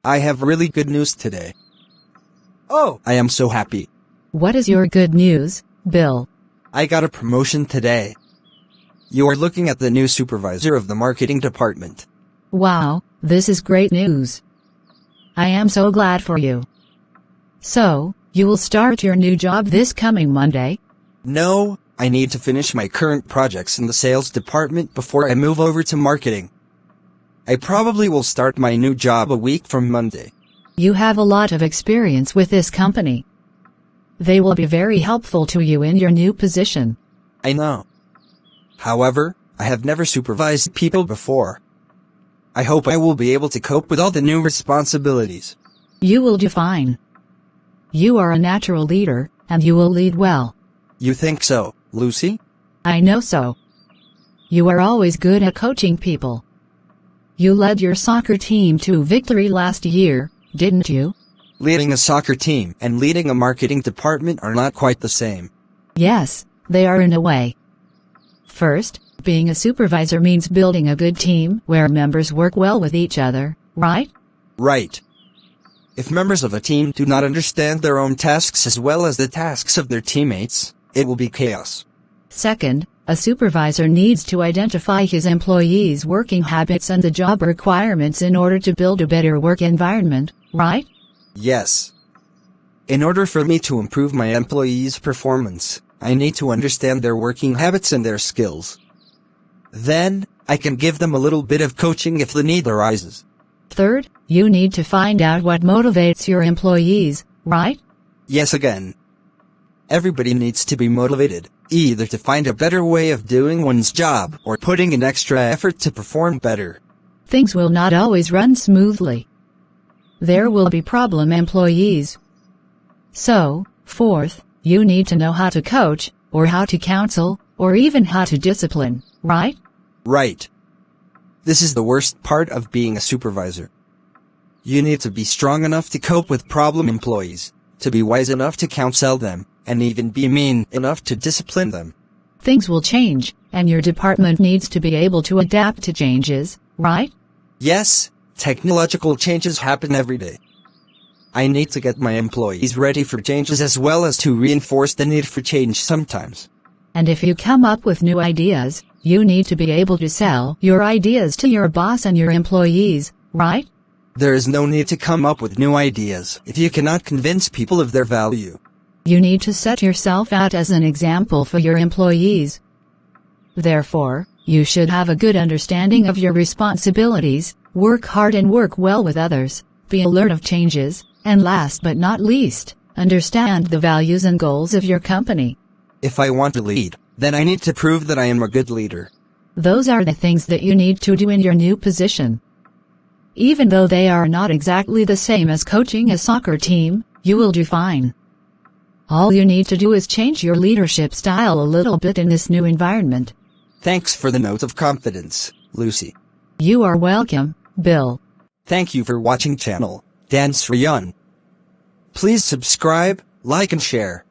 I have really good news today. Oh, I am so happy. What is your good news, Bill? I got a promotion today. You are looking at the new supervisor of the marketing department. Wow, this is great news. I am so glad for you. So, you will start your new job this coming Monday? No, I need to finish my current projects in the sales department before I move over to marketing. I probably will start my new job a week from Monday. You have a lot of experience with this company. They will be very helpful to you in your new position. I know. However, I have never supervised people before. I hope I will be able to cope with all the new responsibilities. You will do fine. You are a natural leader, and you will lead well. You think so, Lucy? I know so. You are always good at coaching people. You led your soccer team to victory last year, didn't you? Leading a soccer team and leading a marketing department are not quite the same. Yes, they are in a way. First, being a supervisor means building a good team where members work well with each other, right? Right. If members of a team do not understand their own tasks as well as the tasks of their teammates, it will be chaos. Second, a supervisor needs to identify his employees' working habits and the job requirements in order to build a better work environment, right? Yes. In order for me to improve my employees' performance, I need to understand their working habits and their skills. Then, I can give them a little bit of coaching if the need arises. Third, you need to find out what motivates your employees, right? Yes again. Everybody needs to be motivated, either to find a better way of doing one's job or putting in extra effort to perform better. Things will not always run smoothly. There will be problem employees. So, fourth, you need to know how to coach, or how to counsel, or even how to discipline, right? Right. This is the worst part of being a supervisor. You need to be strong enough to cope with problem employees, to be wise enough to counsel them, and even be mean enough to discipline them. Things will change, and your department needs to be able to adapt to changes, right? Yes, technological changes happen every day. I need to get my employees ready for changes as well as to reinforce the need for change sometimes. And if you come up with new ideas, you need to be able to sell your ideas to your boss and your employees, right? There is no need to come up with new ideas if you cannot convince people of their value. You need to set yourself out as an example for your employees. Therefore, you should have a good understanding of your responsibilities, work hard and work well with others, be alert of changes, and last but not least, understand the values and goals of your company. If I want to lead, then I need to prove that I am a good leader. Those are the things that you need to do in your new position. Even though they are not exactly the same as coaching a soccer team, you will do fine. All you need to do is change your leadership style a little bit in this new environment. Thanks for the note of confidence, Lucy. You are welcome, Bill. Thank you for watching channel, Dan Sreyoun. Please subscribe, like and share.